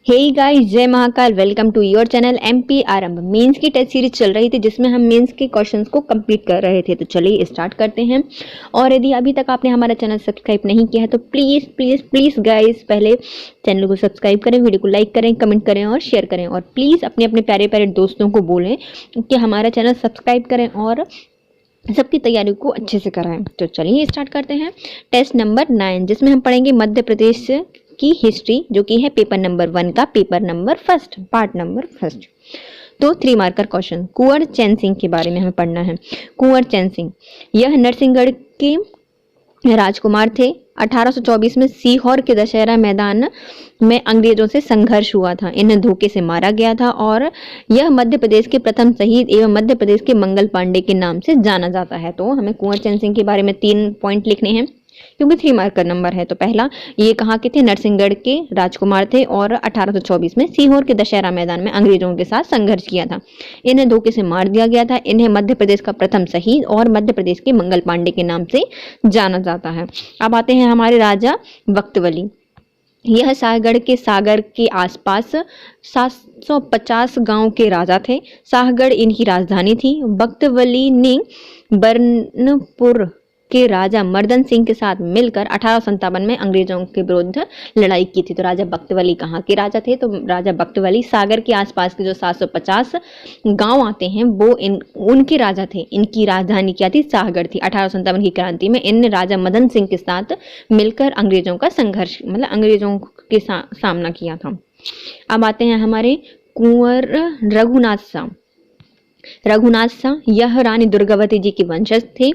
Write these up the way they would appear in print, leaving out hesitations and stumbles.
हे guys, जय Mahakal. Welcome to your channel MP Aarambh. Mains की test series चल रही थी जिसमें हम मेंस के क्वेश्चंस को कंप्लीट कर रहे थे। तो चलिए स्टार्ट करते हैं। और यदि अभी तक आपने हमारा चैनल सब्सक्राइब नहीं किया है तो प्लीज़ प्लीज़ प्लीज़ गाइस पहले चैनल को सब्सक्राइब करें, वीडियो को लाइक करें, कमेंट करें और शेयर करें। और प्लीज़ अपने अपने प्यारे प्यारे दोस्तों को बोलें कि हमारा चैनल सब्सक्राइब करें और सबकी तैयारी को अच्छे से कराएं। तो चलिए स्टार्ट करते हैं। टेस्ट नंबर 9 जिसमें हम पढ़ेंगे मध्य प्रदेश की हिस्ट्री, जो कि है पेपर नंबर 1 का paper number first, part number first. तो 3 मार्कर क्वेश्चन। कुंवर चैन सिंह के बारे में हमें पढ़ना है। कुंवर चैन सिंह यह नरसिंहगढ़ के राजकुमार थे। 1824 में सीहोर के दशहरा मैदान में अंग्रेजों से संघर्ष हुआ था। इन्हें धोखे से मारा गया था और यह मध्य प्रदेश के प्रथम शहीद एवं मध्य प्रदेश के मंगल पांडे के नाम से जाना जाता है। तो हमें कुंवर चैन सिंह के बारे में 3 पॉइंट लिखने हैं क्योंकि 3 मार्कर नंबर है। तो पहला, ये कहाँ के थे? नरसिंहगढ़ के राजकुमार थे और 1824 में सीहोर के दशहरा मैदान में अंग्रेजों के साथ संघर्ष किया था। इन्हें धोखे से मार दिया गया था। इन्हें मध्य प्रदेश का प्रथम शहीद और मध्य प्रदेश के मंगल पांडे के नाम से जाना जाता है। अब आते हैं हमारे राजा बख्तवली। यह शाहगढ़ के सागर के आसपास 750 गांव के राजा थे। शाहगढ़ इनकी राजधानी थी। बख्तवली ने बर्नपुर के राजा मर्दन सिंह के साथ मिलकर 1857 में अंग्रेजों के विरुद्ध लड़ाई की थी। तो राजा बख्तवली कहाँ के राजा थे? तो राजा बख्तवली सागर के आसपास के जो 750 गांव आते हैं वो उनके राजा थे। इनकी राजधानी क्या थी? शाहगढ़ थी। 1857 की क्रांति में इन राजा मदन सिंह के साथ मिलकर अंग्रेजों का संघर्ष, मतलब अंग्रेजों के सामना किया था। अब आते हैं हमारे कुंवर रघुनाथ शाह। रघुनाथ शाह यह रानी दुर्गावती जी के वंशज थे।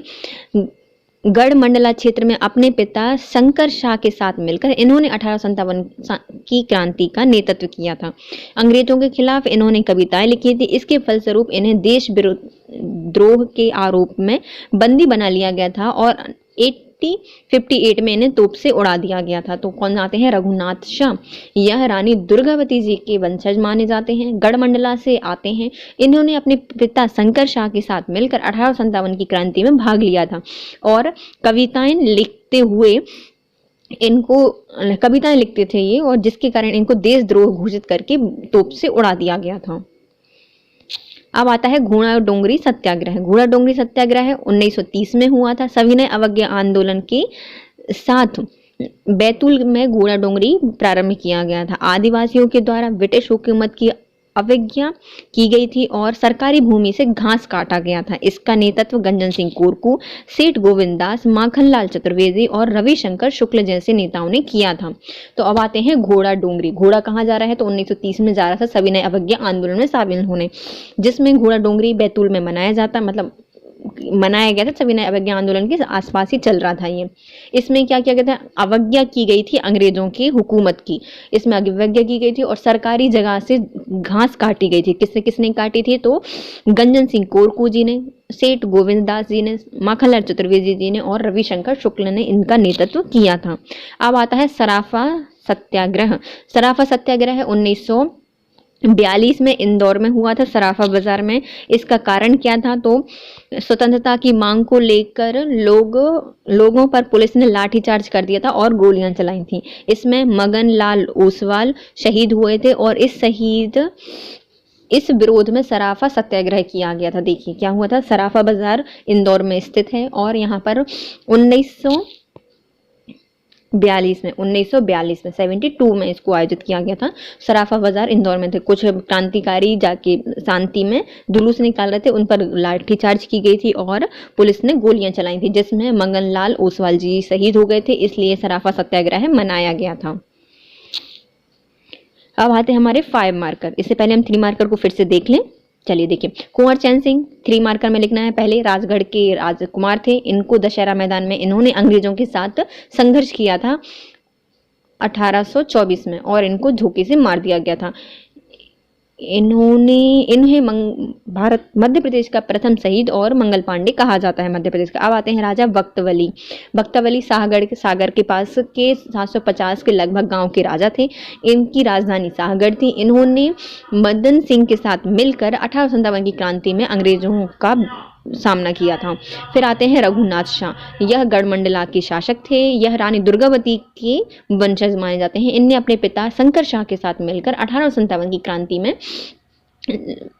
गढ़मंडला क्षेत्र में अपने पिता शंकर शाह के साथ मिलकर इन्होंने 1857 की क्रांति का नेतृत्व किया था। अंग्रेजों के खिलाफ इन्होंने कविताएं लिखी थी। इसके फलस्वरूप इन्हें देश द्रोह के आरोप में बंदी बना लिया गया था और 1858 में इन्हें तोप से उड़ा दिया गया था। तो कौन आते हैं? रघुनाथ शाह। यह रानी दुर्गावती जी के वंशज माने जाते हैं। गढ़मंडला से आते हैं। इन्होंने अपने पिता शंकर शाह के साथ मिलकर 1857 की क्रांति में भाग लिया था और कविताएं लिखते थे ये, और जिसके कारण इनको देशद्रोह घोषित करके तोप से उड़ा दिया गया था। अब आता है घोड़ा डोंगरी सत्याग्रह। घोड़ा डोंगरी सत्याग्रह 1930 में हुआ था। सविनय अवज्ञा आंदोलन के साथ बैतूल में घोड़ा डोंगरी प्रारंभ किया गया था। आदिवासियों के द्वारा ब्रिटिश हुकूमत की अवज्ञा की गई थी और सरकारी भूमि से घास काटा गया था। इसका नेतृत्व गंजन सिंह कोरकू, सेठ गोविंद दास, माखनलाल चतुर्वेदी और रविशंकर शुक्ल जैसे नेताओं ने किया था। तो अब आते हैं घोड़ा डोंगरी। घोड़ा कहाँ जा रहा है? तो 1930 में जा रहा था सविनय अवज्ञा आंदोलन में शामिल होने, जिसमें घोड़ा डोंगरी बैतूल में मनाया गया था। सविनय अवज्ञा आंदोलन के आसपास ही चल रहा था ये। इसमें क्या किया गया था? अवज्ञा की गई थी अंग्रेजों की हुकूमत की। इसमें अवज्ञा की गई थी और सरकारी जगह से घास काटी गई थी। किसने किसने काटी थी? तो गंजन सिंह कोरकू जी ने, सेठ गोविंद दास जी ने, माखनलाल चतुर्वेदी जी ने और रविशंकर शुक्ल ने इनका नेतृत्व किया था। अब आता है सराफा सत्याग्रह। सराफा सत्याग्रह 1942 में इंदौर में हुआ था, सराफा बाजार में। इसका कारण क्या था? तो स्वतंत्रता की मांग को लेकर लोगों पर पुलिस ने लाठीचार्ज कर दिया था और गोलियां चलाई थी। इसमें मगन लाल ओसवाल शहीद हुए थे और इस विरोध में सराफा सत्याग्रह किया गया था। देखिए क्या हुआ था। सराफा बाजार इंदौर में स्थित है और यहाँ पर 1942 में 72 में इसको आयोजित किया गया था। सराफा बाजार इंदौर में थे। कुछ क्रांतिकारी जाके शांति में जुलूस निकाल रहे थे, उन पर लाठीचार्ज की गई थी और पुलिस ने गोलियां चलाई थी, जिसमें मगन लाल ओसवाल जी शहीद हो गए थे। इसलिए सराफा सत्याग्रह मनाया गया था। अब आते हैं हमारे 5 मार्कर। इससे पहले हम 3 मार्कर को फिर से देख लें। चलिए देखिए, कुंवर चैन सिंह 3 मार्कर में लिखना है। पहले राजगढ़ के राजकुमार थे। इनको दशहरा मैदान में इन्होंने अंग्रेजों के साथ संघर्ष किया था 1824 में और इनको धोखे से मार दिया गया था। इन्हें मध्य प्रदेश का प्रथम शहीद और मंगल पांडे कहा जाता है मध्य प्रदेश का। अब आते हैं राजा बख्तवली। बख्तवली सागर के पास के 750 के लगभग गांव के राजा थे। इनकी राजधानी सागर थी। इन्होंने मदन सिंह के साथ मिलकर 1857 की क्रांति में अंग्रेजों का सामना किया था। फिर आते हैं रघुनाथ शाह, यह गढ़मंडला के शासक थे। यह रानी दुर्गावती के वंशज माने जाते हैं। इनने अपने पिता शंकर शाह के साथ मिलकर 1857 की क्रांति में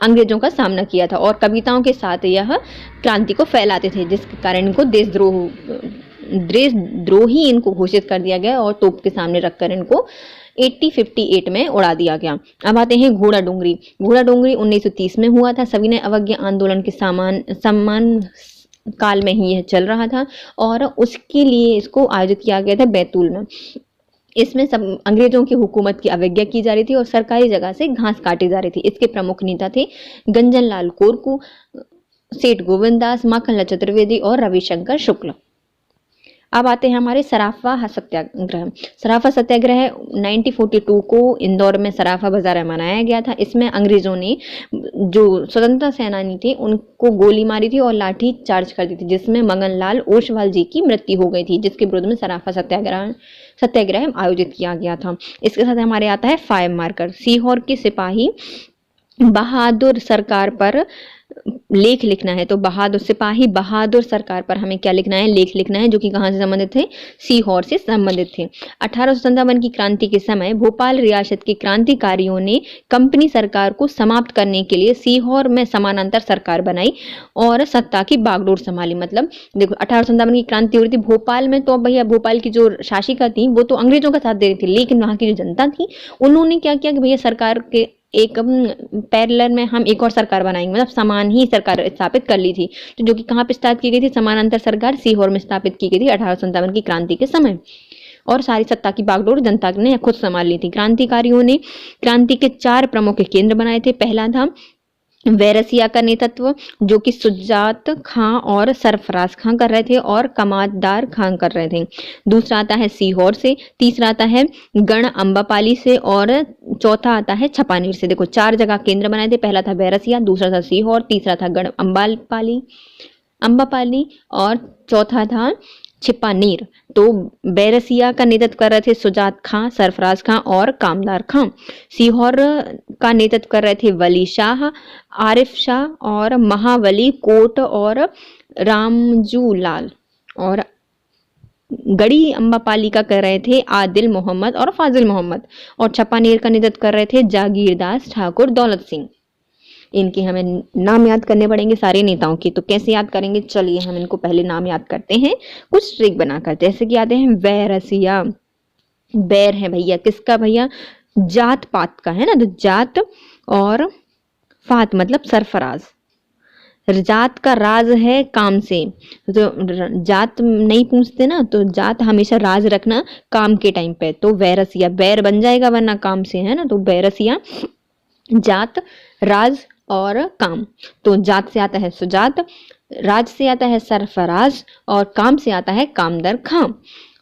अंग्रेजों का सामना किया था और कविताओं के साथ यह क्रांति को फैलाते थे, जिसके कारण इनको देशद्रोही इनको घोषित कर दिया गया और तोप के सामने रखकर इनको 1858 में उड़ा दिया गया। अब आते हैं घोड़ा डोंगरी। घोड़ा डोंगरी 1930 में हुआ था। सविनय अवज्ञा आंदोलन के सम्मान काल में ही यह चल रहा था और उसके लिए इसको आयोजित किया गया था बैतूल में। इसमें सब अंग्रेजों की हुकूमत की अवज्ञा की जा रही थी और सरकारी जगह से घास काटी जा रही थी। इसके प्रमुख नेता थे गंजन लाल कोरकू, सेठ गोविंददास, माखनलाल चतुर्वेदी और रविशंकर शुक्ल। अब आते हैं हमारे सराफा सत्याग्रह। सराफा सत्याग्रह 1942 को इंदौर में सराफा बाजार मनाया गया था। इसमें अंग्रेजों ने जो स्वतंत्रता सेनानी थे उनको गोली मारी थी और लाठी चार्ज कर दी थी, जिसमें मगनलाल ओसवाल जी की मृत्यु हो गई थी, जिसके विरोध में सराफा सत्याग्रह आयोजित किया गया था। इसके साथ हमारे आता है फायर मार्कर। सीहोर के सिपाही बहादुर सरकार पर लेख लिखना है, तो सिपाही बहादुर सरकार पर हमें क्या लिखना है, लेख लिखना है, जो कि कहाँ से संबंधित थे, सीहोर से संबंधित थे। 1857 की क्रांति के समय भोपाल रियासत के क्रांतिकारियों ने कंपनी सरकार को समाप्त करने के लिए सीहोर में समानांतर सरकार बनाई और सत्ता की बागडोर संभाली। मतलब देखो 1857 की क्रांति हो रही थी भोपाल में, तो भैया भोपाल की जो शासिका थी वो तो अंग्रेजों का साथ दे रही थी, लेकिन वहाँ की जो जनता थी उन्होंने क्या किया कि भैया सरकार के एक पैरेलल में हम एक और सरकार बनाएंगे, मतलब समान ही सरकार स्थापित कर ली थी। तो जो कि कहाँ पे स्थापित की गई थी, समानांतर सरकार सीहोर में स्थापित की गई थी 1857 की क्रांति के समय, और सारी सत्ता की बागडोर जनता ने खुद संभाल ली थी। क्रांतिकारियों ने क्रांति के 4 प्रमुख केंद्र बनाए थे। पहला था वैरसिया का नेतृत्व, जो कि सुजात खां और सरफराज खां कर रहे थे और कमातदार खां कर रहे थे। दूसरा आता है सीहोर से, तीसरा आता है गण अम्बापाली से और चौथा आता है छपानीर से। देखो 4 जगह केंद्र बनाए थे, पहला था वैरसिया, दूसरा था सीहोर, तीसरा था गण अम्बापाली और चौथा था छिपानीर। तो बैरसिया का नेतृत्व कर रहे थे सुजात खां, सरफराज खां और कामदार खां। सीहोर का नेतृत्व कर रहे थे वली शाह, आरिफ शाह और महावली कोट और रामजू लाल, और गड़ी अम्बापाली का कर रहे थे आदिल मोहम्मद और फाजिल मोहम्मद, और छपानीर का नेतृत्व कर रहे थे जागीरदास ठाकुर दौलत सिंह। इनके हमें नाम याद करने पड़ेंगे सारे नेताओं की। तो कैसे याद करेंगे, चलिए हम इनको पहले नाम याद करते हैं कुछ ट्रिक बनाकर। जैसे कि आते हैं वैरसिया, बैर है भैया किसका, भैया जात पात का है ना, तो जात, और फात मतलब सरफराज। जात का राज है काम से, तो जात नहीं पूछते ना, तो जात हमेशा राज रखना काम के टाइम पे, तो वैरसिया बैर बन जाएगा वरना काम से, है ना। तो वैरसिया जात, राज और काम। तो जात से आता है सुजात, राज से आता है सरफराज और काम से आता है कामदर खां।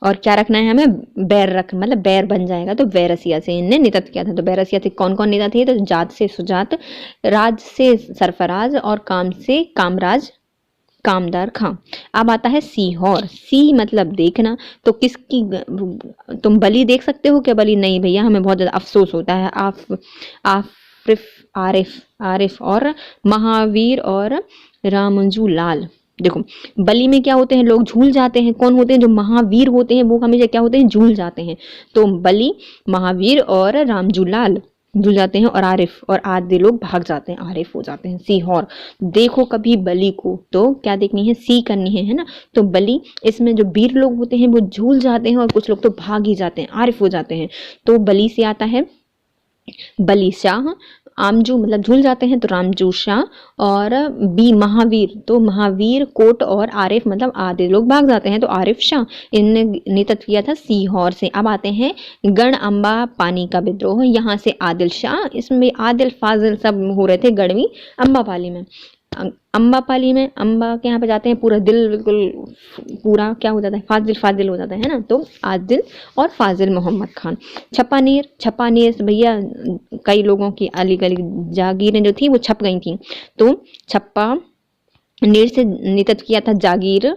और क्या रखना है हमें, बैर रख, मतलब बैर बन जाएगा, तो बैरसिया से इनने नेतृत्व किया था। तो बैरसिया से कौन कौन नेता थे, तो जात से सुजात, राज से सरफराज और काम से कामराज कामदार खां। अब आता है सीहोर। सी मतलब देखना, तो किसकी, तुम बलि देख सकते हो क्या, बलि नहीं भैया, हमें बहुत ज्यादा अफसोस होता है। आरिफ और महावीर और रामजू लाल। देखो बलि में क्या होते हैं, लोग झूल जाते हैं। कौन होते हैं, जो महावीर होते हैं वो हमेशा क्या होते हैं, झूल जाते हैं। तो बलि, महावीर और रामजू लाल झूल जाते हैं, और आरिफ और आदि लोग भाग जाते हैं, आरिफ हो जाते हैं। सीहोर देखो कभी बलि को, तो क्या देखनी है, सी करनी है ना। तो बलि, इसमें जो वीर लोग होते हैं वो झूल जाते हैं और कुछ लोग तो भाग ही जाते हैं, आरिफ हो जाते हैं। तो बलि से आता है बली शाह, आमजू मतलब झूल जाते हैं तो रामजू शाह, और बी महावीर, तो महावीर कोट और आरिफ मतलब आधे लोग भाग जाते हैं, तो आरिफ शाह। इनने नेतृत्व किया था सीहोर से। अब आते हैं गण अम्बा पानी का विद्रोह। यहाँ से आदिल शाह, इसमें आदिल फाजिल सब हो रहे थे गढ़वी अम्बापाली में। अम्बापाली में अम्बा के यहाँ पे जाते हैं, पूरा दिल बिल्कुल पूरा क्या हो जाता है, फाजिल हो जाता है ना, तो आदिल और फाजिल मोहम्मद खान। छपानीर से भैया कई लोगों की अली गली जागीरें जो थी वो छप गई थी, तो छप्पा नीर से नेतृत्व किया था जागीर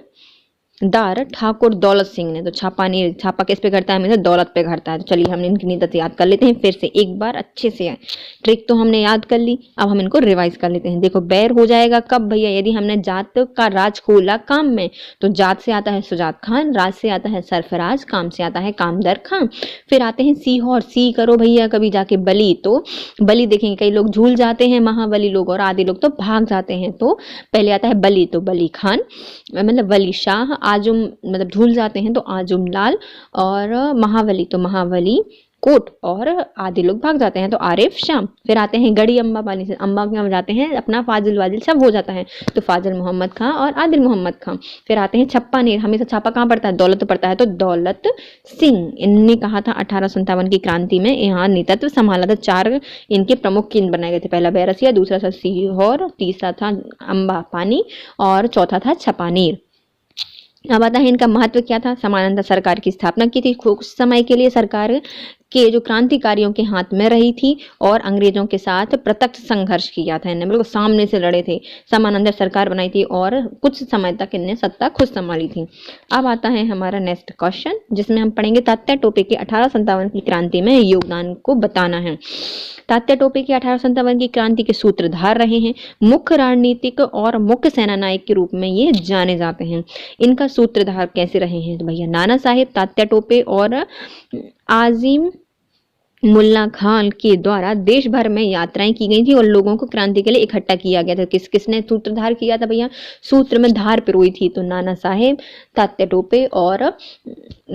दार ठाकुर दौलत सिंह ने। तो छापा किस पे करता है, हमेशा दौलत पे करता है। तो चलिए हम इनकी नीयत याद कर लेते हैं फिर से एक बार अच्छे से। ट्रिक तो हमने याद कर ली, अब हम इनको रिवाइज कर लेते हैं। देखो बैर हो जाएगा कब भैया, यदि हमने जात का राज खोला काम में। तो जात से आता है सुजात खान, राज से आता है सरफराज, काम से आता है कामदर खान। फिर आते हैं सीहोर, सी करो भैया कभी जाके बली। तो बली देखेंगे कई लोग झूल जाते हैं, महाबली लोग और आदि लोग तो भाग जाते हैं। तो पहले आता है बली, तो बली खान मतलब वली शाह, आजुम मतलब झूल जाते हैं तो आजुम लाल, और महावली तो महावली कोट, और आदि लोग भाग जाते हैं तो आरिफ शाम। फिर आते हैं गड़ी अम्बा पानी से, अम्बा के हम जाते हैं अपना फाजिल वाजिल सब हो जाता है तो फाजिल मोहम्मद खां और आदिल मोहम्मद खां। फिर आते हैं छप्पा नेर, हमेशा छापा कहाँ पड़ता है, दौलत पड़ता है तो दौलत सिंह। इनने कहा था 1857 की क्रांति में यहाँ नेतृत्व संभाला था। 4 इनके प्रमुख केंद्र बनाए गए थे, पहला बैरसिया, दूसरा था सीहोर, तीसरा था अम्बा पानी और चौथा था छपानेर। अब आता है इनका महत्व क्या था। समानांतर सरकार की स्थापना की थी, कुछ समय के लिए सरकार के जो क्रांतिकारियों के हाथ में रही थी और अंग्रेजों के साथ प्रत्यक्ष संघर्ष किया था। इन्हें बिल्कुल सामने से लड़े थे, समानांतर सरकार बनाई थी और कुछ समय तक इन्हें सत्ता खुद संभाली थी। अब आता है हमारा नेक्स्ट क्वेश्चन जिसमें हम पढ़ेंगे तात्या टोपे के 1857 की क्रांति में योगदान को बताना है। तात्या टोपे के 1857 की क्रांति के सूत्रधार रहे हैं, मुख्य रणनीतिक और मुख्य सेना नायक के रूप में ये जाने जाते हैं। इनका सूत्रधार कैसे रहे हैं तो भैया नाना साहेब, तात्या टोपे और आजिम मुल्ला खान के द्वारा देश भर में यात्राएं की गई थी और लोगों को क्रांति के लिए इकट्ठा किया गया था। किसने सूत्रधार किया था भैया, सूत्र में धार पिरोई थी तो नाना साहेब, तात्या टोपे और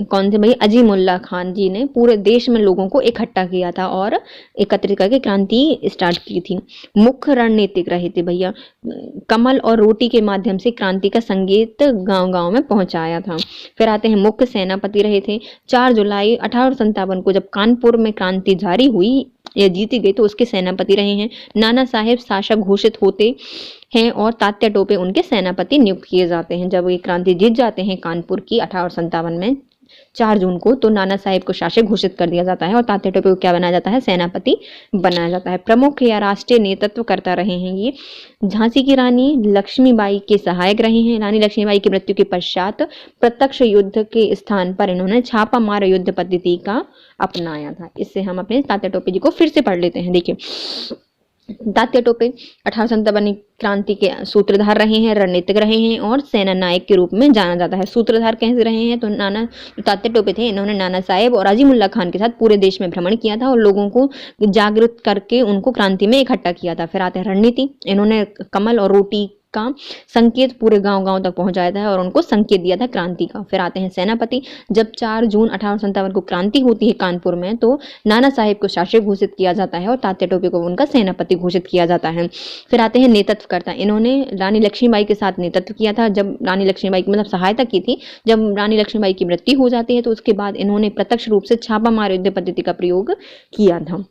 कौन थे भैया, अजीमुल्ला खान जी ने पूरे देश में लोगों को इकट्ठा किया था और एकत्रित करके क्रांति स्टार्ट की थी। मुख्य रणनीतिक रहे थे भैया, कमल और रोटी के माध्यम से क्रांति का संगीत गांव गांव में पहुंचाया था। फिर आते हैं मुख्य सेनापति रहे थे। 4 जुलाई 1857 को जब कानपुर में क्रांति जारी हुई या जीती गई तो उसके सेनापति रहे हैं। नाना साहेब शासक घोषित होते हैं और तात्या टोपे उनके सेनापति नियुक्त किए जाते हैं। जब ये क्रांति जीत जाते हैं कानपुर की 1857 में 4 जून को, तो नाना साहेब को शासक घोषित कर दिया जाता है और तात्या टोपे को क्या बनाया जाता है, सेनापति बनाया जाता है। प्रमुख या राष्ट्रीय नेतृत्व करता रहे हैं ये। झांसी की रानी लक्ष्मीबाई के सहायक रहे हैं। रानी लक्ष्मीबाई की मृत्यु के पश्चात प्रत्यक्ष युद्ध के स्थान पर इन्होंने छापा मार युद्ध पद्धति का अपनाया था। इससे हम अपने तात्या टोपे जी को फिर से पढ़ लेते हैं। देखिए तात्या टोपे 1857 क्रांति के सूत्रधार रहे हैं, रणनीतिक रहे हैं और सेना नायक के रूप में जाना जाता है। सूत्रधार कैसे रहे हैं तो तात्या टोपे थे, इन्होंने नाना साहेब और अजीमुल्ला खान के साथ पूरे देश में भ्रमण किया था और लोगों को जागृत करके उनको क्रांति में इकट्ठा किया था। फिर आते हैं रणनीति, इन्होंने कमल और रोटी का संकेत पूरे गांव गांव तक पहुंचाया था और उनको संकेत दिया था क्रांति का। फिर आते हैं सेनापति, जब 4 जून 1857 को क्रांति होती है कानपुर में तो नाना साहेब को शासक घोषित किया जाता है और तात्या टोपे को उनका सेनापति घोषित किया जाता है। फिर आते हैं नेतृत्वकर्ता, इन्होंने रानी लक्ष्मीबाई के साथ नेतृत्व किया था। जब रानी लक्ष्मीबाई की मतलब सहायता की थी, जब रानी लक्ष्मीबाई की मृत्यु हो जाती है तो उसके बाद इन्होंने प्रत्यक्ष रूप से छापा मार युद्ध पद्धति का प्रयोग किया था।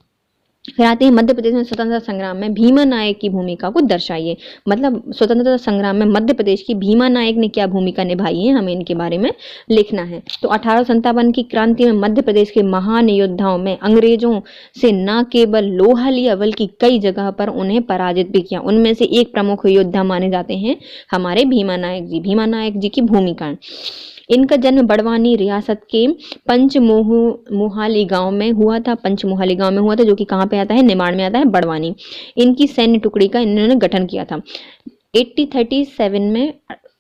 फिर आते हैं मध्य प्रदेश में स्वतंत्रता संग्राम में भीमा नायक की भूमिका को दर्शाइए। मतलब स्वतंत्रता संग्राम में मध्य प्रदेश की भीमा नायक ने क्या भूमिका निभाई है, हमें इनके बारे में लिखना है। तो 1857 की क्रांति में मध्य प्रदेश के महान योद्धाओं में अंग्रेजों से न केवल लोहा लिया बल्कि कई जगह पर उन्हें पराजित भी किया। उनमें से एक प्रमुख योद्धा माने जाते हैं हमारे भीमा नायक जी। भीमा नायक जी की भूमिका, इनका जन्म बड़वानी रियासत के पंचमोहाली गांव में हुआ था। पंचमोहाली गांव में हुआ था जो कि कहाँ पे आता है, निमाड़ में आता है, बड़वानी। इनकी सैन्य टुकड़ी का इन्होंने गठन किया था। 1837 में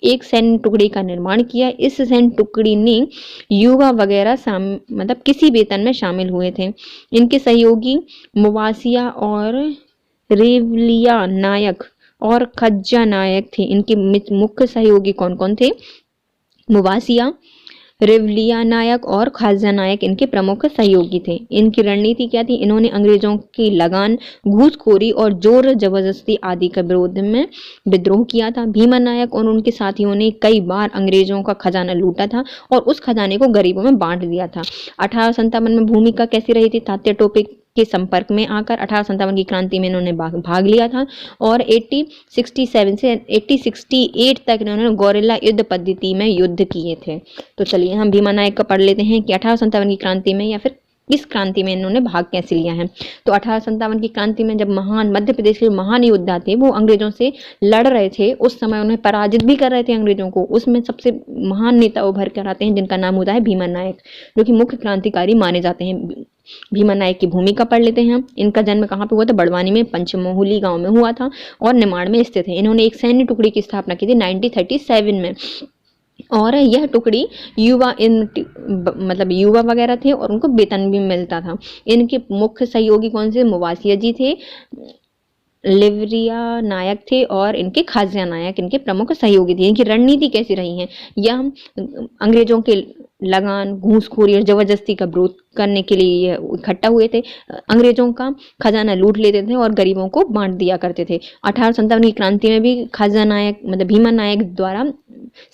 एक सैन्य टुकड़ी का निर्माण किया। इस सैन्य टुकड़ी ने युवा वगैरह मतलब किसी वेतन में शामिल हुए थे। इनके सहयोगी मुवासिया और रेवलिया नायक और खज्जा नायक थे। इनके मुख्य सहयोगी कौन कौन थे, मुवासिया, रेवलिया नायक और खाजा नायक इनके प्रमुख सहयोगी थे। इनकी रणनीति क्या थी, इन्होंने अंग्रेजों की लगान, घूसखोरी और जोर जबरदस्ती आदि के विरोध में विद्रोह किया था। भीमा नायक और उनके साथियों ने कई बार अंग्रेजों का खजाना लूटा था और उस खजाने को गरीबों में बांट दिया था। 1857 में भूमिका कैसी रही थी, तात्या टोपे के संपर्क में आकर 1857 की क्रांति में इन्होंने भाग लिया था और 1867 से 1868 तक इन्होंने गोरिल्ला युद्ध पद्धति में युद्ध किए थे। तो चलिए हम भीमा नायक का पढ़ लेते हैं कि 1857 की क्रांति में या फिर इस क्रांति में इन्होंने भाग कैसे लिया है। तो 1857 की क्रांति में जब महान मध्य प्रदेश के महान योद्धा थे वो अंग्रेजों से लड़ रहे थे, उस समय उन्हें पराजित भी कर रहे थे अंग्रेजों को। उसमें सबसे महान नेता उभर कर आते हैं जिनका नाम होता है भीमा नायक, जो कि मुख्य क्रांतिकारी माने जाते हैं। भीमा नायक की भूमिका पढ़ लेते हैं हम। इनका जन्म कहाँ पे हुआ था? बड़वानी में पंचमोहली गांव में हुआ था और निमाड़ में स्थित है। इन्होंने एक सैन्य टुकड़ी की स्थापना की थी 1937 में, और यह टुकड़ी युवा मतलब युवा वगैरह थे और उनको वेतन भी मिलता था। इनके मुख्य सहयोगी कौन से? मुवासिया जी थे, लिवरिया नायक थे और इनके खाजिया नायक इनके प्रमुख सहयोगी थे। इनकी रणनीति कैसी रही है? यह अंग्रेजों के लगान, घूसखोरी और जबरदस्ती का विरोध करने के लिए इकट्ठा हुए थे। अंग्रेजों का खजाना लूट लेते थे और गरीबों को बांट दिया करते थे। 1857 की क्रांति में भी खाजा नायक मतलब भीमा नायक द्वारा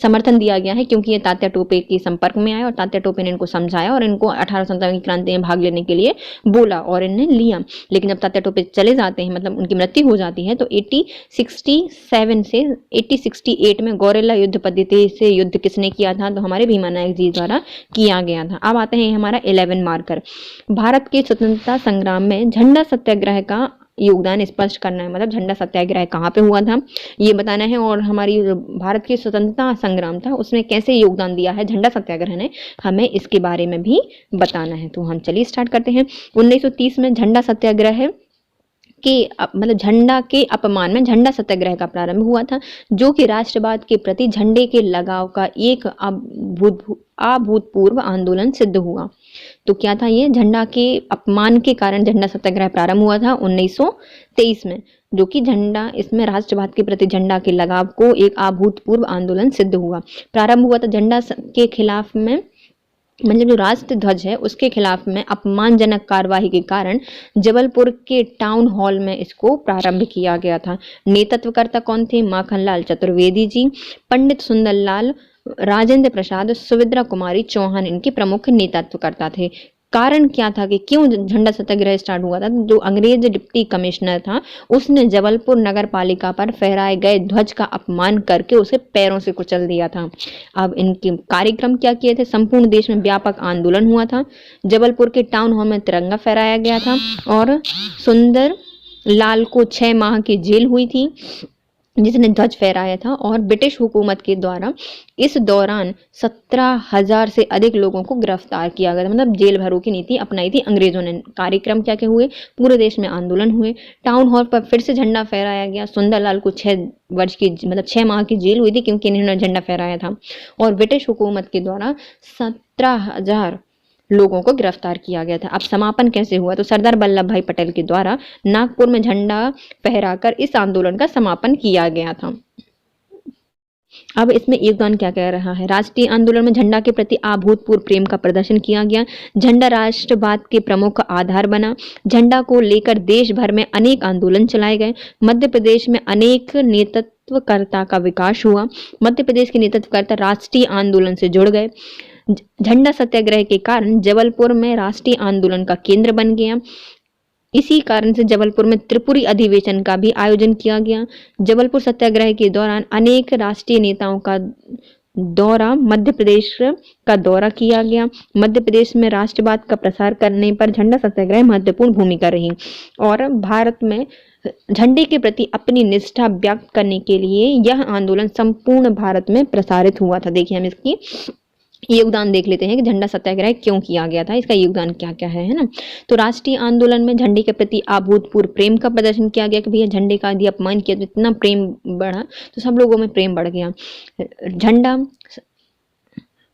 समर्थन दिया गया है, क्योंकि ये तात्या टोपे के संपर्क में आए और तात्या टोपे ने इनको समझाया और इनको 1857 की क्रांति में भाग लेने के लिए बोला और इन्हें लिया। लेकिन जब तात्या टोपे चले जाते हैं, मतलब उनकी मृत्यु हो जाती है, तो 1867 से 1868 में गौरेला युद्ध पद्धति से युद्ध किसने किया था? तो हमारे भीमा नायक जी द्वारा किया गया था। अब आते हैं हमारा 11 मार्कर। भारत के स्वतंत्रता संग्राम में झंडा सत्याग्रह का योगदान स्पष्ट करना है, मतलब झंडा सत्याग्रह कहाँ पे हुआ था ये बताना है, और हमारी भारत की स्वतंत्रता संग्राम था उसमें कैसे योगदान दिया है झंडा सत्याग्रह ने, हमें इसके बारे में भी बताना है। तो हम चलिए स्टार्ट करते हैं। 1930 में झंडा सत्याग्रह के मतलब झंडा के अपमान में झंडा सत्याग्रह का प्रारंभ हुआ था, जो कि राष्ट्रवाद के प्रति झंडे के लगाव का एक अभूतपूर्व आंदोलन सिद्ध हुआ। तो क्या था ये? झंडा के अपमान के कारण झंडा सत्याग्रह प्रारंभ हुआ था 1923 में, जो कि झंडा इसमें राष्ट्रवाद के प्रति झंडा के लगाव को एक अभूतपूर्व आंदोलन सिद्ध हुआ। प्रारंभ हुआ था झंडा के खिलाफ में, मतलब जो राष्ट्र ध्वज है उसके खिलाफ में अपमानजनक कार्यवाही के कारण जबलपुर के टाउन हॉल में इसको प्रारंभ किया गया था। नेतृत्वकर्ता कौन थे? माखनलाल चतुर्वेदी जी, पंडित सुंदरलाल, राजेंद्र प्रसाद, सुविद्रा कुमारी चौहान इनके प्रमुख नेतृत्वकर्ता थे। कारण क्या था कि क्यों झंडा सत्याग्रह स्टार्ट हुआ था? जो अंग्रेज डिप्टी कमिश्नर था उसने जबलपुर नगर पालिका पर फहराए गए ध्वज का अपमान करके उसे पैरों से कुचल दिया था। अब इनके कार्यक्रम क्या किए थे? संपूर्ण देश में व्यापक आंदोलन हुआ था, जबलपुर के टाउन हॉल में तिरंगा फहराया गया था और सुंदर लाल को 6 माह की जेल हुई थी जिसने ध्वज फहराया था, और ब्रिटिश हुकूमत के द्वारा इस दौरान 17,000 से अधिक लोगों को गिरफ्तार किया गया था। मतलब जेल भरो की नीति अपनाई थी अंग्रेजों ने। कार्यक्रम क्या क्या हुए? पूरे देश में आंदोलन हुए, टाउन हॉल पर फिर से झंडा फहराया गया। सुंदरलाल को 6 माह की जेल हुई थी क्योंकि इन्होंने झंडा फहराया था, और ब्रिटिश हुकूमत के द्वारा 17,000 लोगों को गिरफ्तार किया गया था। अब समापन कैसे हुआ? तो सरदार वल्लभ भाई पटेल के द्वारा नागपुर में झंडा फहराकर इस आंदोलन का समापन किया गया था। अब इसमें योगदान क्या कह रहा है? राष्ट्रीय आंदोलन में झंडा के प्रति अभूतपूर्व प्रेम का प्रदर्शन किया गया। झंडा राष्ट्रवाद के प्रमुख आधार बना। झंडा को लेकर देश भर में अनेक आंदोलन चलाए गए। मध्य प्रदेश में अनेक नेतृत्वकर्ता का विकास हुआ। मध्य प्रदेश के नेतृत्वकर्ता राष्ट्रीय आंदोलन से जुड़ गए। झंडा सत्याग्रह के कारण जबलपुर में राष्ट्रीय आंदोलन का केंद्र बन गया। इसी कारण से जबलपुर में त्रिपुरी अधिवेशन का भी आयोजन किया गया। जबलपुर सत्याग्रह के दौरान अनेक राष्ट्रीय नेताओं का दौरा मध्य प्रदेश का दौरा किया गया। मध्य प्रदेश में राष्ट्रवाद का प्रसार करने पर झंडा सत्याग्रह महत्वपूर्ण भूमिका रही, और भारत में झंडे के प्रति अपनी निष्ठा व्यक्त करने के लिए यह आंदोलन संपूर्ण भारत में प्रसारित हुआ था। देखिए हम इसकी योगदान देख लेते हैं कि झंडा सत्याग्रह क्यों किया गया था, इसका योगदान क्या क्या है ना। तो राष्ट्रीय आंदोलन में झंडे के प्रति अभूतपूर्व प्रेम का प्रदर्शन किया गया कि भैया झंडे का यदि अपमान किया तो इतना प्रेम बढ़ा, तो सब लोगों में प्रेम बढ़ गया। झंडा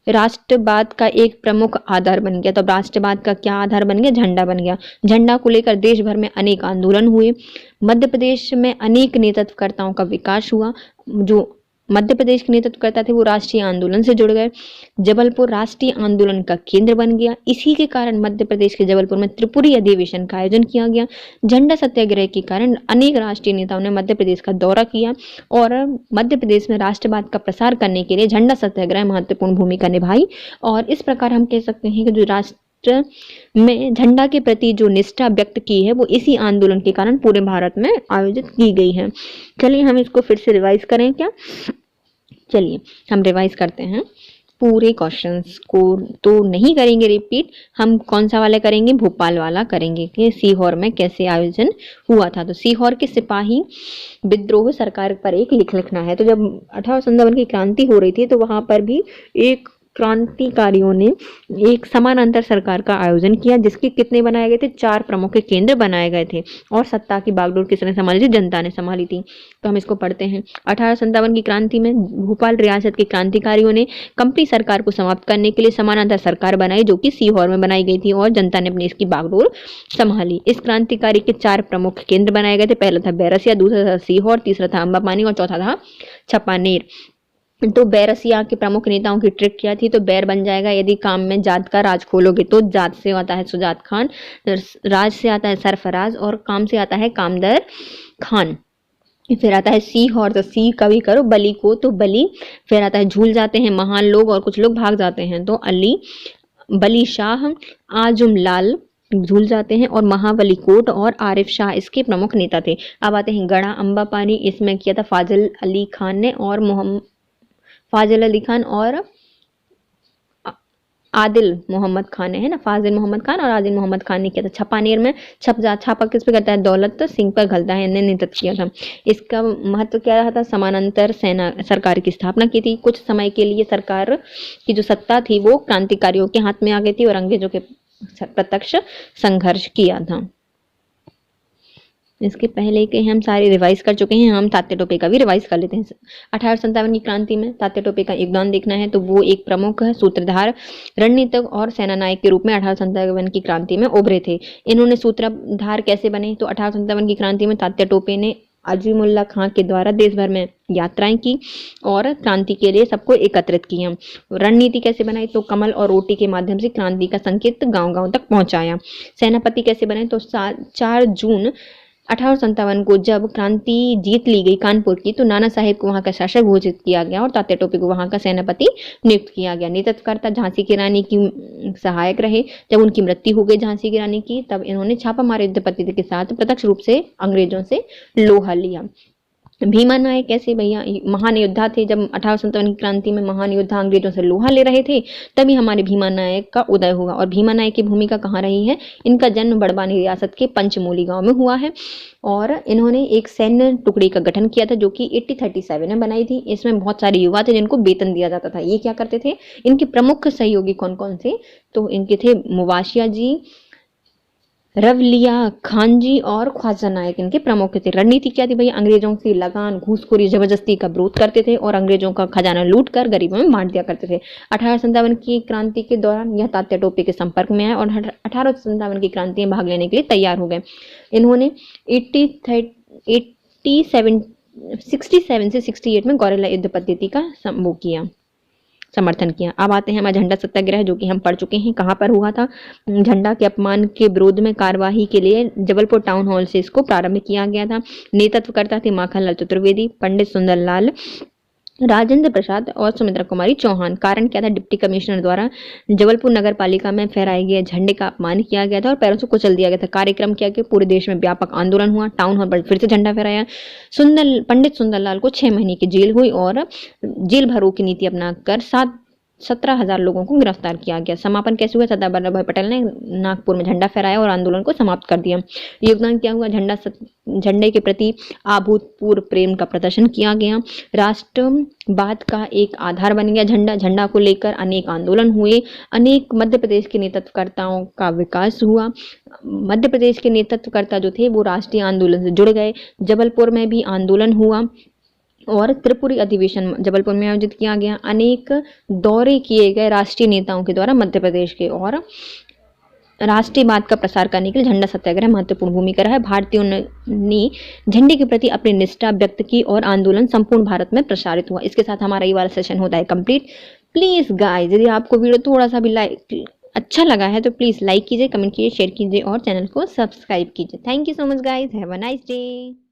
राष्ट्रवाद का एक प्रमुख आधार बन गया। तो राष्ट्रवाद का क्या आधार बन गया? झंडा बन गया। झंडा को लेकर देश भर में अनेक आंदोलन हुए। मध्य प्रदेश में अनेक नेतृत्वकर्ताओं का विकास हुआ। जो मध्य प्रदेश के नेतृत्वकर्ता थे वो राष्ट्रीय आंदोलन से जुड़ गए। जबलपुर राष्ट्रीय आंदोलन का केंद्र बन गया। इसी के कारण मध्य प्रदेश के जबलपुर में त्रिपुरी अधिवेशन का आयोजन किया गया। झंडा सत्याग्रह के कारण अनेक राष्ट्रीय नेताओं ने मध्य प्रदेश का दौरा किया, और मध्य प्रदेश में राष्ट्रवाद का प्रसार करने के लिए झंडा सत्याग्रह महत्वपूर्ण भूमिका निभाई। और इस प्रकार हम कह सकते हैं कि जो राष्ट्र में झंडा के प्रति जो निष्ठा व्यक्त की है वो इसी आंदोलन के कारण पूरे भारत में आयोजित की गई है। चलिए हम इसको फिर से रिवाइज करें क्या? चलिए हम रिवाइज करते हैं। पूरे क्वेश्चंस को तो नहीं करेंगे रिपीट, हम कौन सा वाला करेंगे, भोपाल वाला करेंगे कि सीहोर में कैसे आयोजन हुआ था। तो सीहोर के सिपाही विद्रोह सरकार पर एक लिखना है। तो जब 1857 की क्रांति हो रही थी तो वहां पर भी एक क्रांतिकारियों ने एक समानांतर सरकार का आयोजन किया, जिसके कितने बनाए गए थे, 4 प्रमुख केंद्र बनाए गए थे और सत्ता की बागडोर किसने संभाली थी, जनता ने संभाली थी। तो हम इसको पढ़ते हैं। 1857 की क्रांति में भोपाल रियासत के क्रांतिकारियों ने कंपनी सरकार को समाप्त करने के लिए समानांतर सरकार बनाई, जो कि सीहोर में बनाई गई थी और जनता ने अपनी इसकी बागडोर संभाली। इस क्रांतिकारी के 4 प्रमुख केंद्र बनाए गए थे। पहला था बैरसिया, दूसरा था सीहोर, तीसरा था अंबापानी और चौथा था छपानेर। तो बैरसिया के प्रमुख नेताओं की ट्रिक क्या थी, तो बैर बन जाएगा यदि काम में जात का राज खोलोगे। तो जात से आता है सुजात खान, राज से आता है सरफराज और काम से आता है कामदर खान। फिर आता है सीहोर, तो सी कवि करो बली को, तो बली। फिर आता है झूल जाते हैं महान लोग और कुछ लोग भाग जाते हैं, तो अली बली शाह, आजुम लाल झूल जाते हैं और महाबली कोट और आरिफ शाह इसके प्रमुख नेता थे। अब आते हैं गढ़ा अंबापानी, इसमें किया था फाजिल अली खान ने और फाजिल अली खान और आदिल मोहम्मद खान है ना, फाजिल मोहम्मद खान और आदिल मोहम्मद खान ने किया था। छपानेर में छापा किस पे करता है, दौलत सिंह पर घलता है ने नेतृत्व किया था। इसका महत्व क्या रहा था, समानांतर सेना सरकार की स्थापना की थी। कुछ समय के लिए सरकार की जो सत्ता थी वो क्रांतिकारियों के हाथ में आ गई थी और अंग्रेजों के प्रत्यक्ष संघर्ष किया था। इसके पहले के हम सारे रिवाइज कर चुके हैं, हम तात्या टोपे का भी रिवाइज कर लेते हैं। 1857 की क्रांति में तात्या टोपे का योगदान देखना है तो वो एक प्रमुख सूत्रधार, रणनीतिक और सेना नायक के रूप में 1857 की क्रांति में उभरे थे। इन्होंने सूत्रधार कैसे बने, तो 1857 की क्रांति में तात्या टोपे ने अजीमुल्ला खां के द्वारा देश भर में यात्राएं की और क्रांति के लिए सबको एकत्रित किया। रणनीति कैसे बनाई, तो कमल और रोटी के माध्यम से क्रांति का संकेत गांव-गांव तक पहुंचाया। सेनापति कैसे बने, तो 4 जून 1857 को जब क्रांति जीत ली गई कानपुर की, तो नाना साहेब को वहां का शासक घोषित किया गया और तात्या टोपे को वहां का सेनापति नियुक्त किया गया। नेतृत्वकर्ता झांसी की रानी की सहायक रहे। जब उनकी मृत्यु हो गई झांसी की रानी की, तब इन्होंने छापा मारे युद्ध पद्धति के साथ प्रत्यक्ष रूप से अंग्रेजों से लोहा लिया। भीमा नायक कैसे, भैया महान योद्धा थे। जब 1857 की क्रांति में महान योद्धा अंग्रेजों से लोहा ले रहे थे, तभी हमारे भीमा नायक का उदय हुआ। और भीमा नायक की भूमिका कहाँ रही है, इनका जन्म बड़वानी रियासत के पंचमोली गांव में हुआ है और इन्होंने एक सैन्य टुकड़ी का गठन किया था जो कि 1837 में बनाई थी। इसमें बहुत सारे युवा थे जिनको वेतन दिया जाता था। ये क्या करते थे, इनके प्रमुख सहयोगी कौन कौन से, तो इनके थे मुबाशिया जी, रवलिया खान जी और ख्वाजा नायक इनके प्रमुख थे। रणनीति क्या थी भैया, अंग्रेजों की लगान, घूसखोरी, जबरदस्ती का विरोध करते थे और अंग्रेजों का खजाना लूट कर गरीबों में बांट दिया करते थे। 1857 की क्रांति के दौरान यह तात्या टोपे के संपर्क में आए और 1857 की क्रांति में भाग लेने के लिए तैयार हो गए। इन्होंने 67 से 68 में गौरेला युद्ध पद्धति का समर्थन किया। अब आते हैं हमारा झंडा सत्याग्रह, जो कि हम पढ़ चुके हैं। कहाँ पर हुआ था, झंडा के अपमान के विरोध में कार्यवाही के लिए जबलपुर टाउन हॉल से इसको प्रारंभ किया गया था। नेतृत्व करता थे माखनलाल चतुर्वेदी, पंडित सुंदरलाल, राजेंद्र प्रसाद और सुमित्रा कुमारी चौहान। कारण क्या था, डिप्टी कमिश्नर द्वारा जबलपुर नगर पालिका में फहराए गए झंडे का अपमान किया गया था और पैरों से कुचल दिया गया था। कार्यक्रम किया कि पूरे देश में व्यापक आंदोलन हुआ, टाउन हॉल पर फिर से झंडा फहराया। पंडित सुंदरलाल को 6 महीने की जेल हुई और जेल भरो की नीति अपनाकर 17,000 लोगों को गिरफ्तार किया गया। समापन कैसे हुआ, सरदार वल्लभ भाई पटेल ने नागपुर में झंडा फहराया और आंदोलन को समाप्त कर दिया। योगदान क्या हुआ, झंडे के प्रति अभूतपूर्व प्रेम का प्रदर्शन किया गया। राष्ट्रवाद का एक आधार बन गया झंडा को लेकर अनेक आंदोलन हुए। अनेक मध्य प्रदेश के नेतृत्वकर्ताओं का विकास हुआ। मध्य प्रदेश के नेतृत्वकर्ता जो थे वो राष्ट्रीय आंदोलन से जुड़ गए। जबलपुर में भी आंदोलन हुआ और त्रिपुरी अधिवेशन जबलपुर में आयोजित किया गया। अनेक दौरे किए गए राष्ट्रीय नेताओं के द्वारा मध्य प्रदेश के और राष्ट्रीयवाद का प्रसार करने के लिए झंडा सत्याग्रह महत्वपूर्ण भूमिका रहा है। भारतीयों ने झंडे के प्रति अपनी निष्ठा व्यक्त की और आंदोलन संपूर्ण भारत में प्रसारित हुआ। इसके साथ हमारा ये वाला सेशन होता है कंप्लीट। प्लीज गाइस, यदि आपको वीडियो थोड़ा सा भी अच्छा लगा है तो प्लीज लाइक कीजिए, कमेंट कीजिए, शेयर कीजिए और चैनल को सब्सक्राइब कीजिए। Thank you so much guys, have a nice day.